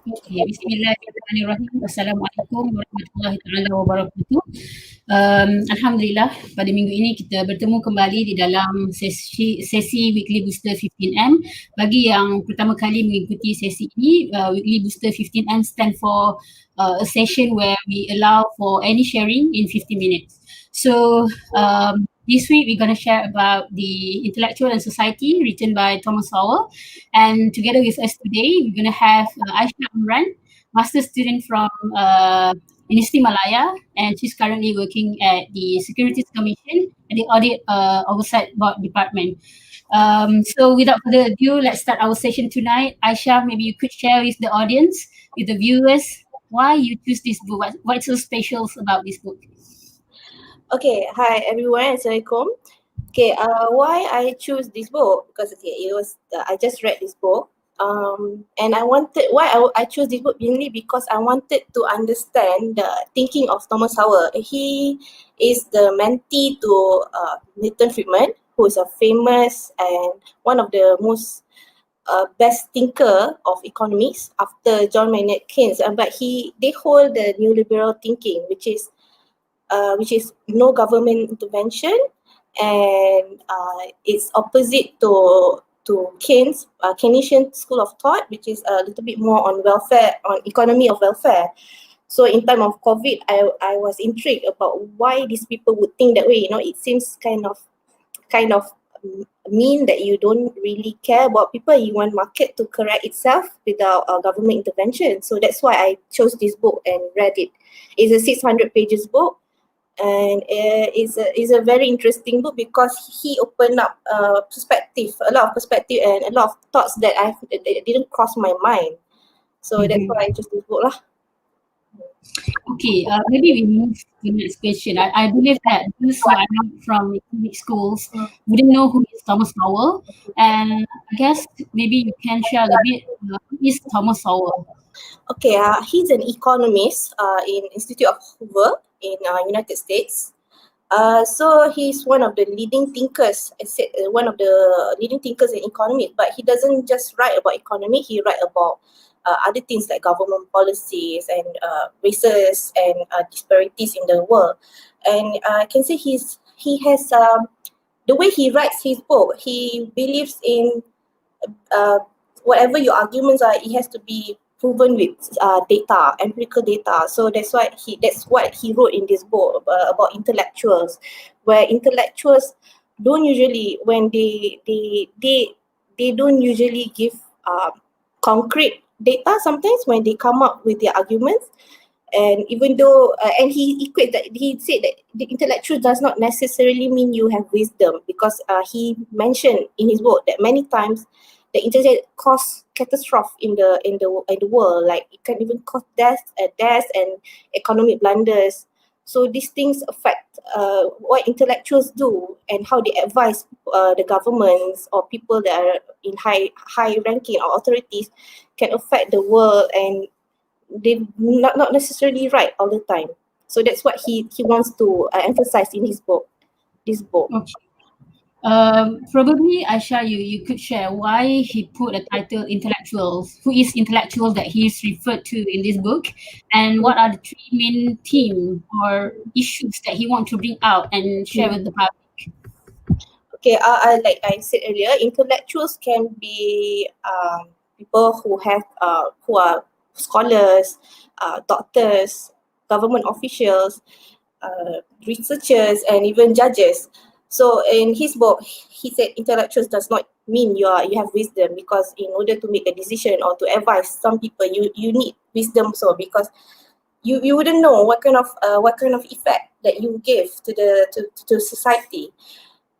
Okay, bismillahirrahmanirrahim. Assalamualaikum warahmatullahi taala wabarakatuh. Alhamdulillah, pada minggu ini kita bertemu kembali di dalam sesi Weekly Booster 15M. Bagi yang pertama kali mengikuti sesi ini, Weekly Booster 15M stand for a session where we allow for any sharing in 50 minutes. So this week we're going to share about the Intellectual and Society written by Thomas Sowell, and together with us today we're going to have Aisya Amran, master student from University Malaya, and she's currently working at the Securities Commission at the Audit Oversight Board Department. So without further ado, let's start our session tonight. Aisya, maybe you could share with the audience, with the viewers, why you choose this book. What's so special about this book? Okay, hi everyone, Assalamualaikum. Okay, why I choose this book? Because it was I just read this book, and I chose this book mainly because I wanted to understand the thinking of Thomas Sowell. He is the mentee to Milton Friedman, who is a famous and one of the most best thinker of economics after John Maynard Keynes. But they hold the neoliberal thinking, which is no government intervention, and it's opposite to Keynesian school of thought, which is a little bit more on welfare, on economy of welfare. So in time of COVID, I was intrigued about why these people would think that way. It seems kind of mean that you don't really care about people. You want market to correct itself without government intervention. So that's why I chose this book and read it. It's a 600 pages book. And it's a very interesting book because he opened up a lot of perspective and a lot of thoughts that didn't cross my mind. So that's why I chose this book lah. Okay, maybe we move to the next question. I believe that those who are not from economic schools wouldn't know who is Thomas Sowell, and I guess maybe you can share a bit who is Thomas Sowell. Okay, he's an economist in Institute of Hoover in United States. So he's one of the leading thinkers, one of the leading thinkers in economics, but he doesn't just write about economy, he write about other things like government policies and races and disparities in the world. And I can say he has the way he writes his book, he believes in whatever your arguments are, it has to be proven with data, empirical data. So that's what he wrote in this book about intellectuals, where intellectuals don't usually, when they don't usually give concrete data sometimes when they come up with their arguments. And even though and he said that the intellectual does not necessarily mean you have wisdom, because he mentioned in his book that many times the internet cause catastrophe in the world, like it can even cause death and economic blunders. So these things affect what intellectuals do and how they advise the governments or people that are in high ranking or authorities can affect the world, and they not necessarily right all the time. So that's what he wants to emphasize in his book. This book. Okay. Probably Aisya, you could share why he put a title intellectuals. Who is intellectuals that he is referred to in this book, and what are the three main themes or issues that he wants to bring out and share with the public? Okay, like I said earlier, intellectuals can be people who are scholars, doctors, government officials, researchers, and even judges. So in his book, he said intellectuals does not mean you have wisdom, because in order to make a decision or to advise some people, you need wisdom. So because you wouldn't know what kind of effect that you give to society.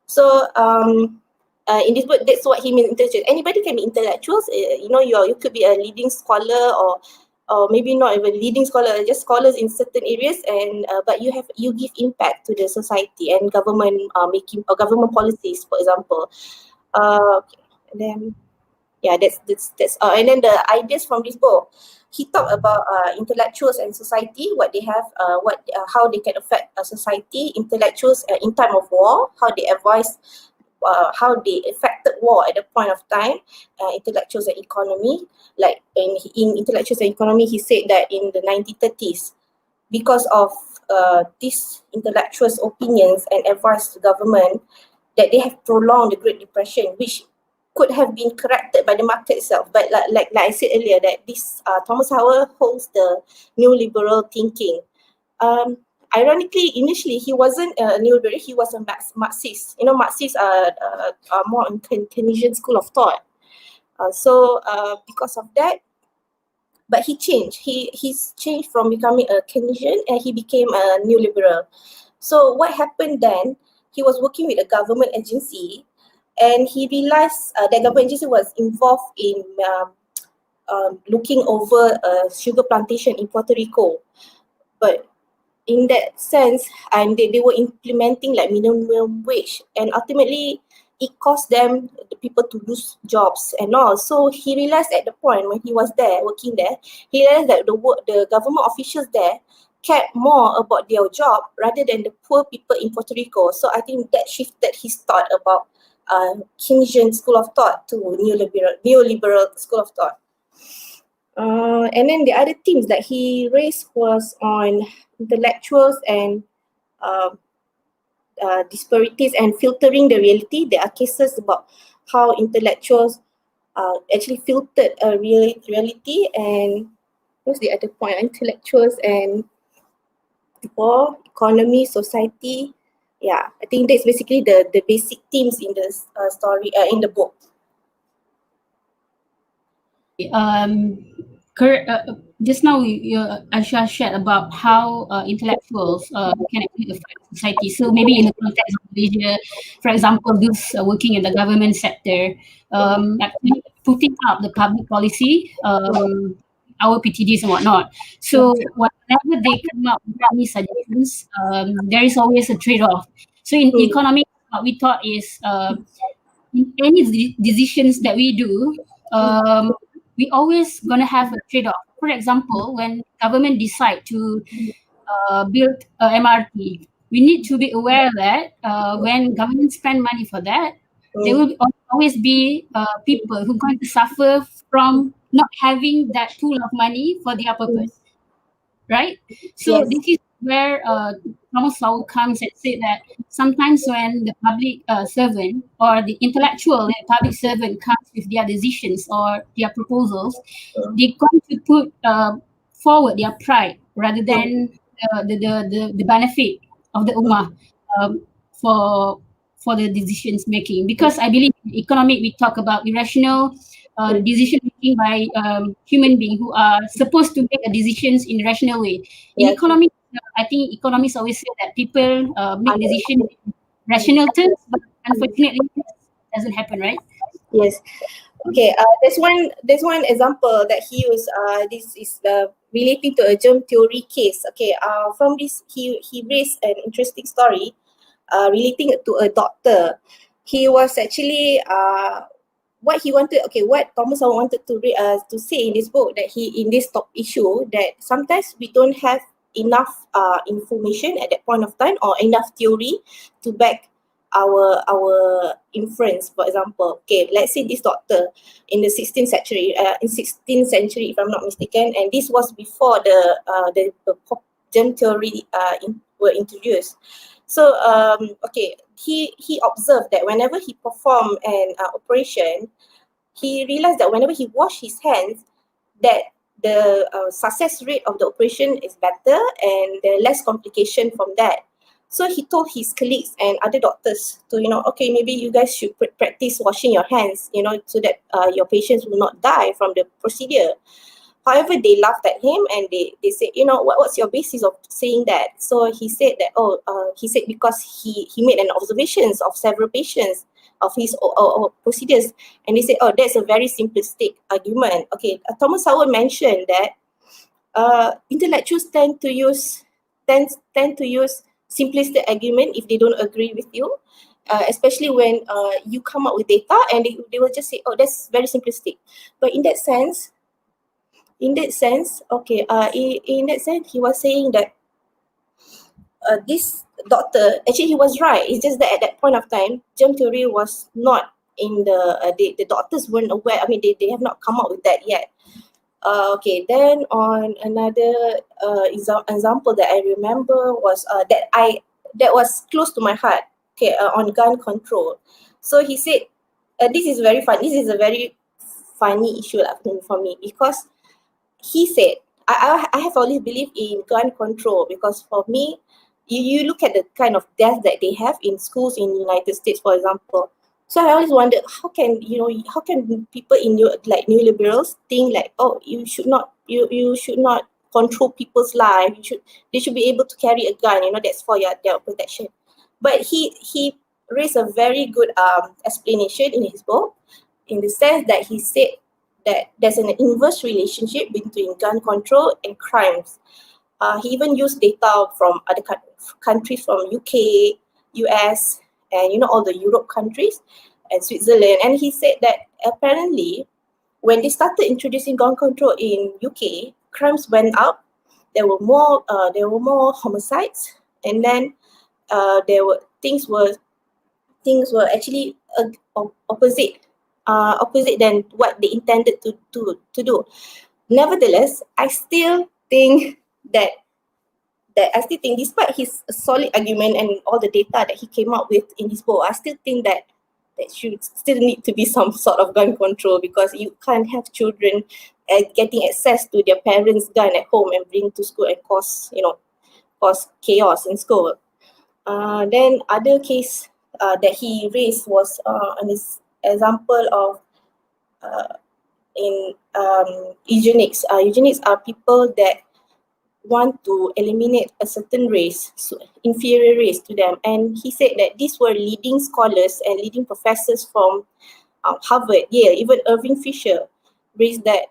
So in this book, that's what he means intellectual. Anybody can be intellectuals. You could be a leading scholar or maybe not even leading scholar, just scholars in certain areas, and but you give impact to the society and government making or government policies, for example. And then that's and then the ideas from this book. He talked about intellectuals and society, what they have, how they can affect a society. Intellectuals in time of war, how they advise how they affected war at the point of time, intellectuals and economy. Like in intellectuals and economy, he said that in the 1930s, because of these intellectuals' opinions and advice to government, that they have prolonged the Great Depression, which could have been corrected by the market itself. But like I said earlier, that this Thomas Howell holds the neoliberal thinking. Ironically, initially he wasn't a neoliberal; he was a Marxist. You know, Marxists are more in Keynesian school of thought. So because of that, but he changed. He's changed from becoming a Keynesian and he became a neoliberal. So what happened then? He was working with a government agency, and he realized that government agency was involved in looking over a sugar plantation in Puerto Rico. But in that sense, and they were implementing like minimum wage, and ultimately it caused them, the people, to lose jobs and all. So he realized at the point when he was there, working there, he realized that the government officials there cared more about their job rather than the poor people in Puerto Rico. So I think that shifted his thought about Keynesian school of thought to neoliberal school of thought. And then the other themes that he raised was on intellectuals and disparities and filtering the reality. There are cases about how intellectuals actually filtered a reality. And what's the other point? Intellectuals and war, economy, society. Yeah, I think that's basically the basic themes in the story, in the book. Just now Aisya shared about how intellectuals can actually affect society. So maybe in the context of Malaysia, for example, those working in the government sector, actually putting up the public policy, our PTDs and whatnot. So whenever they come up with any suggestions, there is always a trade-off. So in economics, what we thought is in any decisions that we do, we always gonna have a trade-off. For example, when government decide to build a MRT, we need to be aware that when government spend money for that, there will always be people who are going to suffer from not having that pool of money for their purpose, right? So Yes. this is where Thomas Sowell comes and said that sometimes when the public servant or the intellectual and public servant comes with their decisions or their proposals, they're going to put forward their pride rather than the benefit of the ummah for the decisions making. Because I believe in economic we talk about irrational decision making by human beings who are supposed to make decisions in a rational way. In economics, I think economists always say that people make decisions in rational terms, but unfortunately, it doesn't happen, right? Yes. Okay. There's one example that he used. This is relating to a germ theory case. Okay. From this, he raised an interesting story, relating to a doctor. He was actually what Thomas Howell wanted to say in this book, that in this top issue, that sometimes we don't have enough information at that point of time, or enough theory to back our inference. For example, okay, let's say this doctor in the 16th century, if I'm not mistaken, and this was before the germ theory were introduced. So he observed that whenever he performed an operation, he realized that whenever he washed his hands, that the success rate of the operation is better and there are less complication from that. So he told his colleagues and other doctors to, okay, maybe you guys should practice washing your hands, so that your patients will not die from the procedure. However, they laughed at him and they said, what's your basis of saying that? So he said that, because he made an observations of several patients of his procedures, and they said, that's a very simplistic argument. Okay, Thomas Howell mentioned that intellectuals tend to use simplistic argument if they don't agree with you, especially when you come up with data and they will just say, that's very simplistic. But in that sense, he was saying that this doctor, actually he was right. It's just that at that point of time, germ theory was not in the doctors weren't aware. I mean, they have not come up with that yet. Okay, then on another example that I remember was that was close to my heart. Okay, on gun control. So he said, this is very fun. This is a very funny issue for me, because he said, I have always believed in gun control, because for me, you look at the kind of death that they have in schools in the United States, for example. So I always wondered, how can people in like neoliberals think like, oh, you should not control people's life. They should be able to carry a gun. That's for their protection. But he raised a very good explanation in his book, in the sense that he said that there's an inverse relationship between gun control and crimes. He even used data from other countries, from UK, US, and all the Europe countries and Switzerland. And he said that apparently, when they started introducing gun control in UK, crimes went up. There were more homicides, and then things were actually opposite than what they intended to do. Nevertheless, I still think that despite his solid argument and all the data that he came up with in his book, I still think that there should still need to be some sort of gun control, because you can't have children getting access to their parents' gun at home and bring to school and cause chaos in school. Then other case that he raised was an example of in eugenics. Eugenics are people that want to eliminate a certain race, so inferior race to them. And he said that these were leading scholars and leading professors from Harvard, Yale, even Irving Fisher raised that,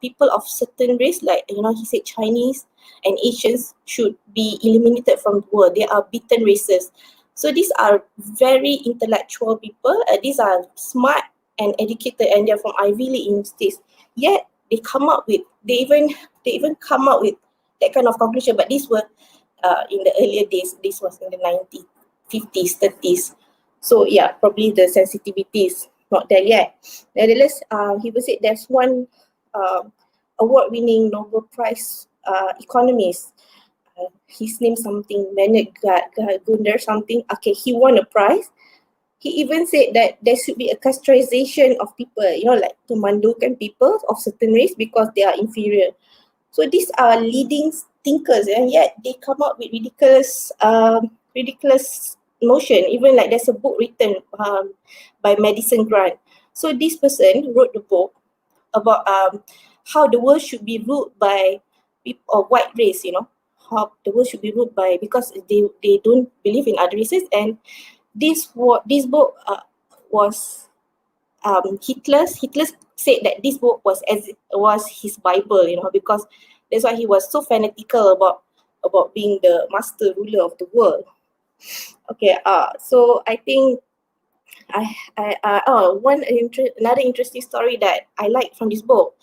people of certain race, like, he said Chinese and Asians should be eliminated from the world. They are beaten races. So these are very intellectual people. These are smart and educated, and they're from Ivy League universities. Yet they even come up with that kind of conclusion. But these were in the earlier days. This was in the 1950s, 30s. So yeah, probably the sensitivity is not there yet. Nevertheless, he will say there's one award-winning Nobel Prize economist. His name something, Leonard Gunder something. Okay, he won a prize. He even said that there should be a castration of people, like to mandukan people of certain race because they are inferior. So these are leading thinkers, and yet they come up with ridiculous notion. Even like there's a book written by Madison Grant. So this person wrote the book about how the world should be ruled by people of white race, how the world should be ruled by, because they don't believe in other races. And this book was Hitler said that this book was his Bible, because that's why he was so fanatical about being the master ruler of the world. Okay, so I think another interesting story that I like from this book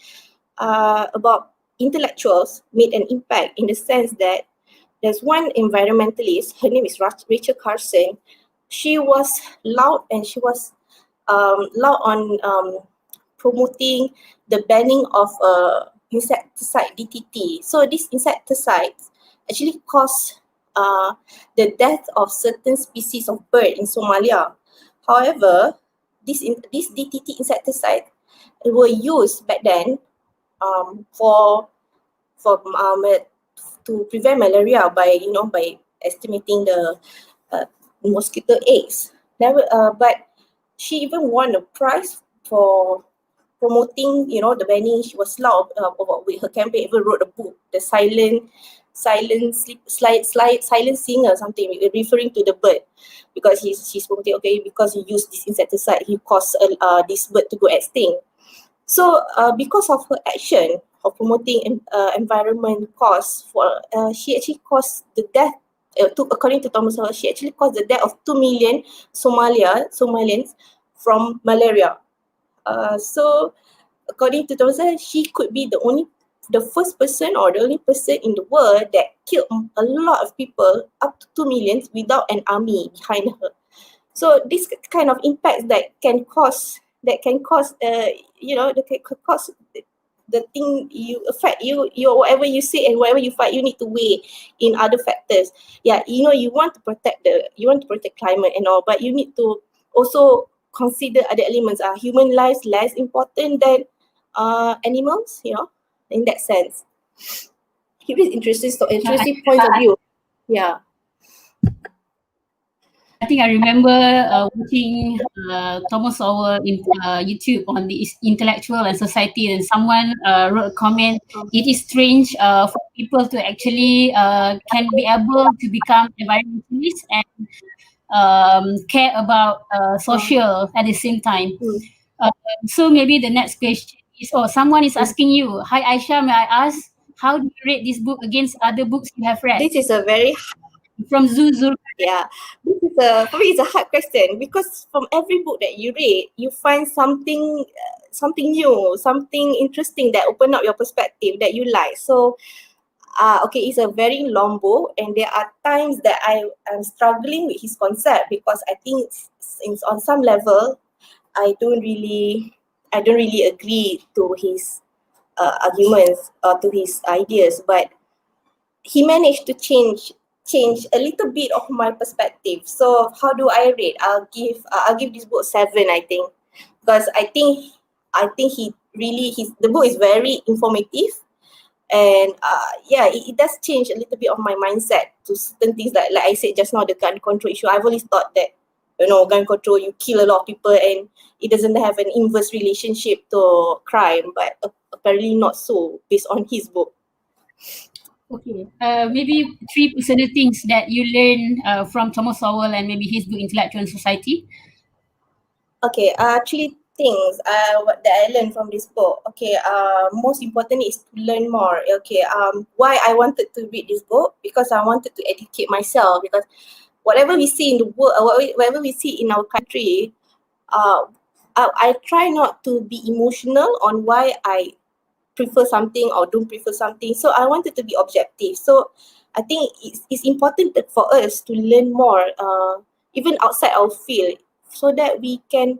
about intellectuals made an impact, in the sense that there's one environmentalist, her name is Rachel Carson. She was loud, and she was loud on promoting the banning of insecticide DDT. So these insecticides actually cause the death of certain species of bird in Somalia. However, these DDT insecticides were used back then to prevent malaria by estimating the mosquito eggs. But she even won a prize for promoting, the banning. She was loud with her campaign. Even wrote a book, the silent singer or something, referring to the bird, because she's promoting, okay, because he used this insecticide, he caused this bird to go extinct. So because of her action of promoting environment cause, she actually caused the death. According to Thomas Hall, she actually caused the death of 2 million Somalians from malaria. So according to Thomas Hall, she could be the only the first person or the only person in the world that killed a lot of people, up to 2 million, without an army behind her. So this kind of impacts that can cause that can cause the thing you affect you whatever you say and whatever you fight, you need to weigh in other factors. Yeah, you want to protect climate and all, but you need to also consider other elements. Are human lives less important than animals, in that sense? It is interesting points of view. Yeah. I think I remember watching Thomas Sowell in YouTube on the intellectual and society, and someone wrote a comment. It is strange for people to actually can be able to become environmentalists and care about social at the same time. So maybe the next question is, someone is asking you, hi Aisya, may I ask, how do you rate this book against other books you have read? This is a very From Zul. Yeah, for me, it's a hard question, because from every book that you read, you find something new, something interesting that open up your perspective that you like. So, okay, it's a very long book, and there are times that I am struggling with his concept, because I think on some level, I don't really agree to his arguments or to his ideas, but he managed to change a little bit of my perspective. So how do I rate? I'll give this book 7, I think, because I think the book is very informative, and it does change a little bit of my mindset to certain things, like I said just now, the gun control issue. I've always thought that gun control, you kill a lot of people and it doesn't have an inverse relationship to crime, but apparently not so based on his book. Okay, maybe 3 personal things that you learn from Thomas Sowell and maybe his book Intellectual and Society. Okay, 3 things that I learned from this book. Okay, most important is to learn more. Okay, why I wanted to read this book? Because I wanted to educate myself, because whatever we see in the world, whatever we see in our country, I try not to be emotional on why I prefer something or don't prefer something. So I wanted to be objective. So I think it's important for us to learn more, even outside our field, so that we can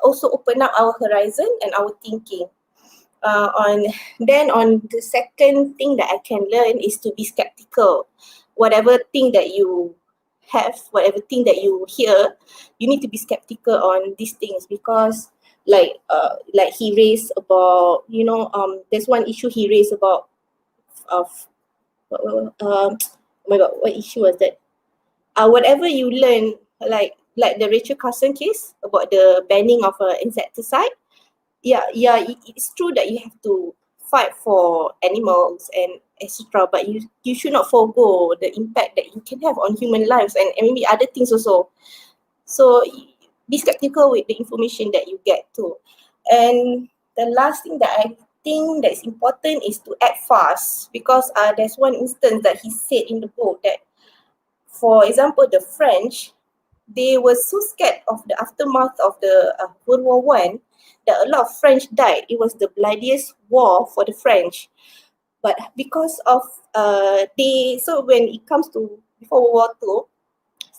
also open up our horizon and our thinking. On the second thing that I can learn is to be skeptical. Whatever thing that you have, whatever thing that you hear, you need to be skeptical on these things, because like he raised about, there's one issue he raised about oh my god, what issue was that? Whatever you learn, like the Rachel Carson case about the banning of insecticide. It's true that you have to fight for animals and etc., but you should not forego the impact that you can have on human lives and maybe other things also. So be skeptical with the information that you get too. And the last thing that I think that is important is to act fast, because there's one instance that he said in the book that, for example, the French, they were so scared of the aftermath of the World War One that a lot of French died. It was the bloodiest war for the French. But because of so when it comes to before World War Two,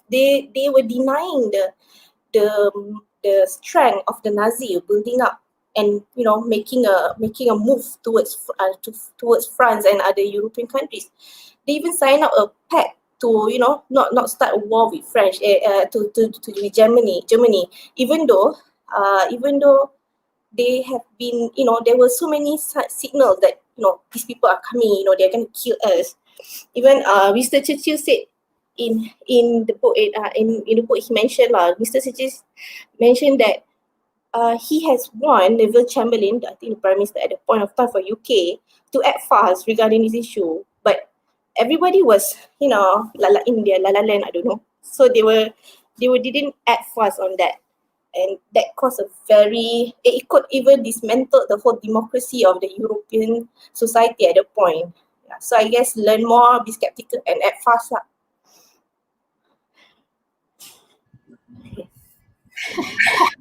they were denying the strength of the Nazi building up, and making a move towards France and other European countries. They even signed up a pact to not start a war with French to Germany, even though they have been, there were so many signals that these people are coming, they're going to kill us. Even Mr. Churchill said in the book, in the book he mentioned, Mr. Churchill mentioned that he has warned Neville Chamberlain, I think the Prime Minister at the point of time for UK, to act fast regarding this issue. But everybody was, like India, La La Land, I don't know. So they didn't act fast on that. And that caused it could even dismantle the whole democracy of the European society at the point. Yeah. So I guess learn more, be skeptical, and act fast.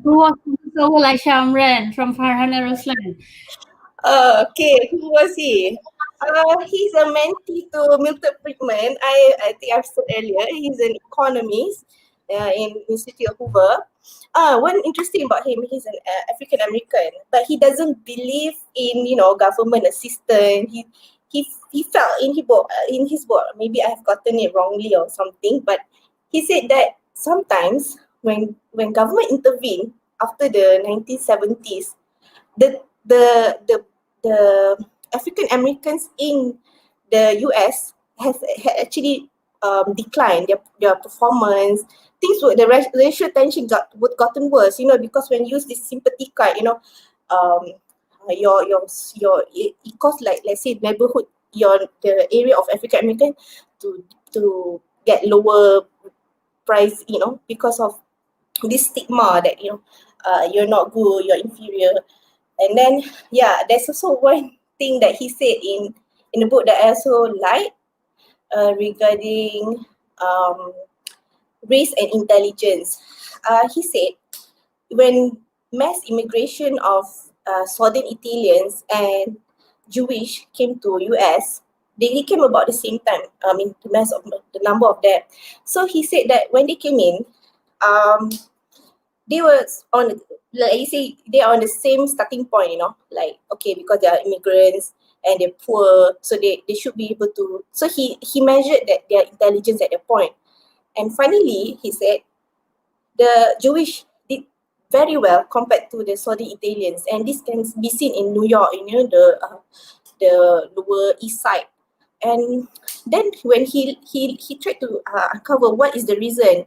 Who was Sowell Aisya Amran from Farhana Roslan? Okay, who was he? He's a mentee to Milton Friedman. I think I've said earlier, he's an economist in Institute of Hoover. One interesting about him, he's an African American, but he doesn't believe in government assistance. He felt in his book, maybe I have gotten it wrongly or something, but he said that sometimes when government intervened after the 1970s, the the the the African Americans in the US had actually declined their performance. Things were the racial tension gotten worse, because when you use this sympathy card, um, it costs, like, let's say, neighborhood, the area of African American to get lower price, because of this stigma that you're not good, you're inferior. And then, yeah, there's also one thing that he said in the book that I also like, regarding um, race and intelligence. He said when mass immigration of Southern Italians and Jewish came to US, they came about the same time. I mean, the number of them. So he said that when they came in, um, they were on, like you say, they are on the same starting point, like, okay, because they are immigrants and they're poor, so they should be able to. So he measured that their intelligence at that point. And finally, he said the Jewish did very well compared to the Saudi Italians, and this can be seen in New York, the Lower East Side. And then when he tried to uncover what is the reason,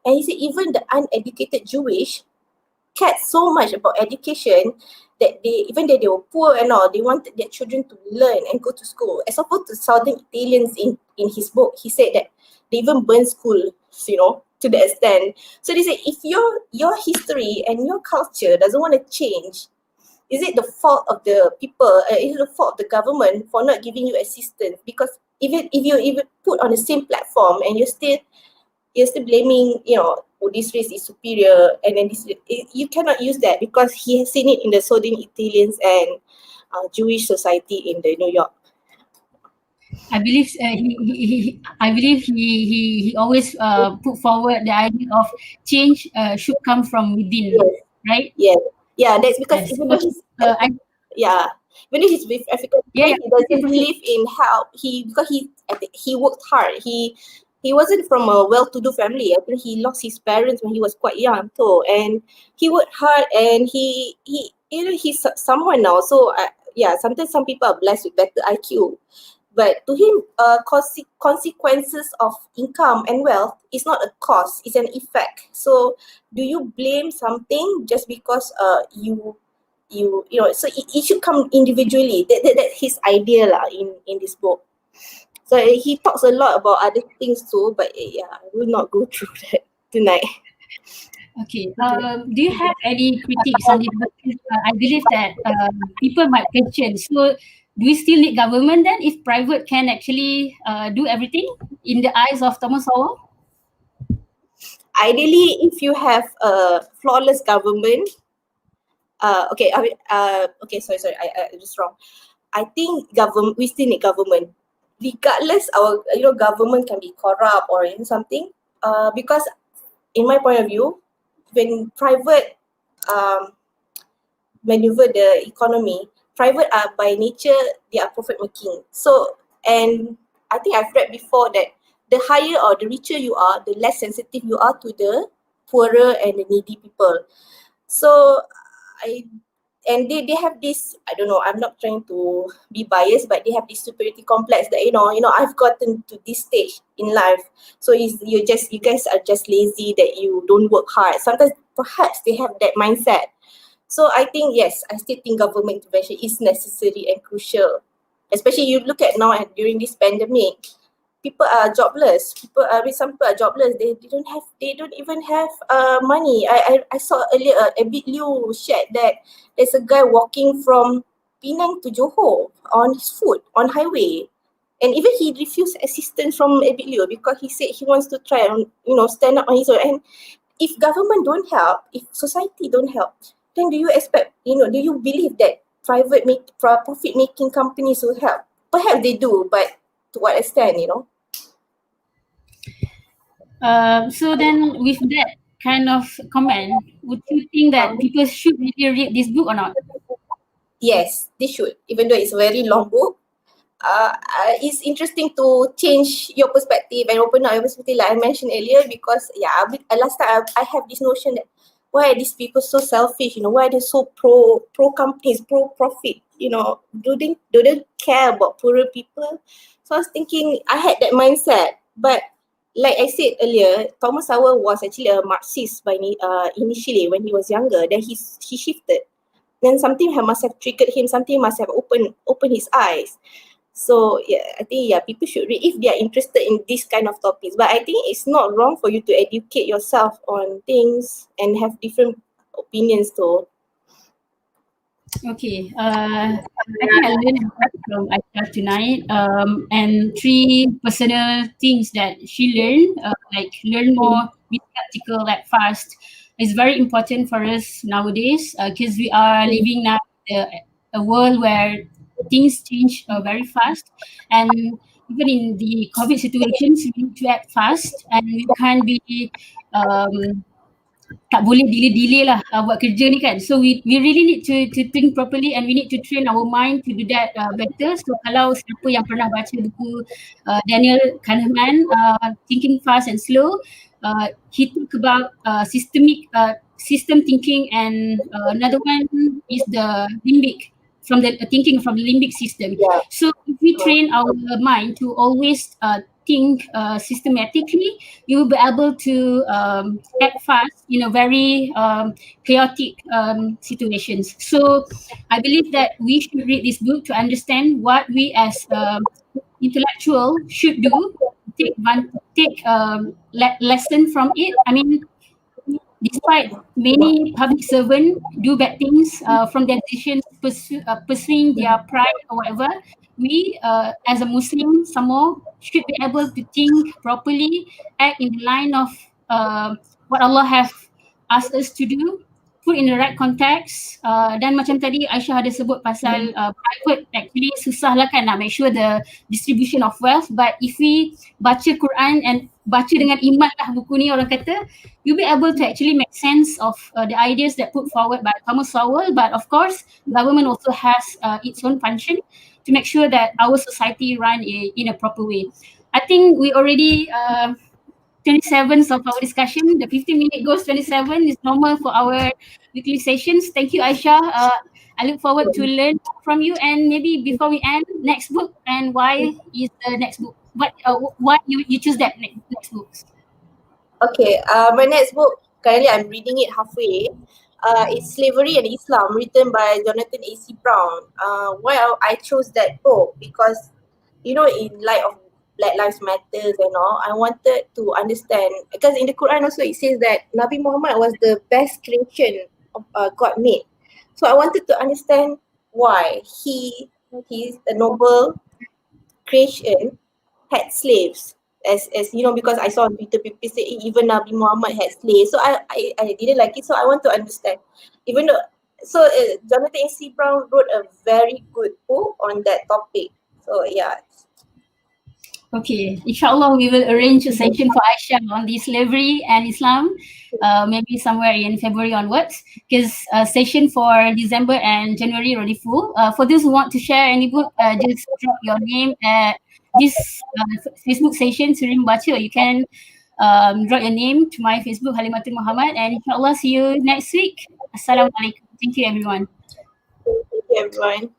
and he said even the uneducated Jewish cared so much about education that even though they were poor and all, they wanted their children to learn and go to school. As opposed to Southern Italians in his book, he said that they even burn school, to the extent. So they say, if your history and your culture doesn't want to change, is it the fault of the people? Is it the fault of the government for not giving you assistance? Because if you put on the same platform and you're still blaming, this race is superior, and then you cannot use that, because he has seen it in the Southern Italians and Jewish society in the New York. I believe he always put forward the idea of change should come from within, Yes, right? yes, yeah. That's because Yes. even though he's I, yeah, even though he's with African, yeah, he doesn't believe in how because he worked hard. He wasn't from a well-to-do family. I think he lost his parents when he was quite young too, and he worked hard, and he's someone now. So yeah, sometimes some people are blessed with better IQ, but to him, consequences of income and wealth is not a cause; it's an effect. So do you blame something just because so it should come individually. That's his idea lah in this book. So he talks a lot about other things too, but yeah, I will not go through that tonight. okay. Do you have any critiques on it? Because, I believe that people might question. So, do we still need government then if private can actually do everything in the eyes of Thomas Sowell? Ideally, if you have a flawless government, okay, okay, sorry, I just wrong. I think we still need government, regardless our government can be corrupt or something. Because in my point of view, when private maneuver the economy, private are by nature they are profit making. So, and I think I've read before that the higher or the richer you are, the less sensitive you are to the poorer and the needy people. So they have this, I don't know, I'm not trying to be biased, but they have this superiority complex that I've gotten to this stage in life, so you guys are just lazy, that you don't work hard. Sometimes perhaps they have that mindset. So I think, yes, I still think government intervention is necessary and crucial, especially you look at now and during this pandemic. People are jobless. Some people are jobless. They don't even have money. I saw earlier a bit Liu shared that there's a guy walking from Penang to Johor on his foot on highway, and even he refused assistance from Abid Liu because he said he wants to try and stand up on his own. And if government don't help, if society don't help, then do you expect, do you believe that profit-making companies will help. Perhaps they do, but to what extent, you know? So then with that kind of comment, would you think that people should really read this book or not? Yes, they should, even though it's a very long book. It's interesting to change your perspective and open up your perspective, like I mentioned earlier, because last time I have this notion that why are these people so selfish, you know, why are they so pro companies, pro profit, you know, do they care about poorer people? So I was thinking, I had that mindset, but like I said earlier, Thomas Sowell was actually a Marxist initially when he was younger. Then he shifted. Then something must have triggered him. Something must have opened his eyes. So yeah, I think people should read if they are interested in this kind of topics. But I think it's not wrong for you to educate yourself on things and have different opinions too. Okay, I think I learned a lot from Aisya tonight, and 3 personal things that she learned, like learn more, be practical, act fast, is very important for us nowadays, because we are living now in a world where things change very fast, and even in the COVID situations, we need to act fast, and we can't be um, tak boleh delay lah buat kerja ni kan. So we really need to think properly, and we need to train our mind to do that better. So kalau siapa yang pernah baca buku Daniel Kahneman, Thinking Fast and Slow, he talk about system thinking, and another one is the limbic, from the thinking from the limbic system. Yeah. So if we train our mind to always think systematically, you will be able to act fast in a very chaotic situations. So I believe that we should read this book to understand what we as intellectual should do, take lesson from it. I mean, despite many public servants do bad things from their decisions, pursuing their pride or whatever, we as a Muslim some more should be able to think properly, act in the line of what Allah have asked us to do, put in the right context. Dan macam tadi Aisyah ada sebut pasal private, actually susah lah kan nak make sure the distribution of wealth, but if we baca Quran and baca dengan iman lah buku ni, orang kata you'll be able to actually make sense of the ideas that put forward by Thomas Sowell. But of course, government also has its own function to make sure that our society run in a proper way. I think we already 27 of our discussion. The 15-minute goes 27 is normal for our weekly sessions. Thank you, Aisya. I look forward to learn from you. And maybe before we end, next book, and why is the next book? Why you choose that next book? Okay, my next book, currently I'm reading it halfway. It's Slavery and Islam, written by Jonathan A.C. Brown. Why I chose that book? Because, you know, in light of Black Lives Matters and all, I wanted to understand, because in the Quran also it says that Nabi Muhammad was the best creation of God made. So I wanted to understand why he's a noble creation had slaves. As you know, because I saw on Twitter people say even Nabi Muhammad had slaves. So I didn't like it. So I want to understand. Even though, so Jonathan A.C. Brown wrote a very good book on that topic. So yeah. Okay, inshallah we will arrange a session for Aisya on the slavery and Islam, maybe somewhere in February onwards, because session for December and January already full. For those who want to share any book, just drop your name at this Facebook session, Surim Baca, or you can drop your name to my Facebook, Halimatul Muhammad, and inshallah see you next week. Assalamualaikum. Thank you everyone. Thank you everyone.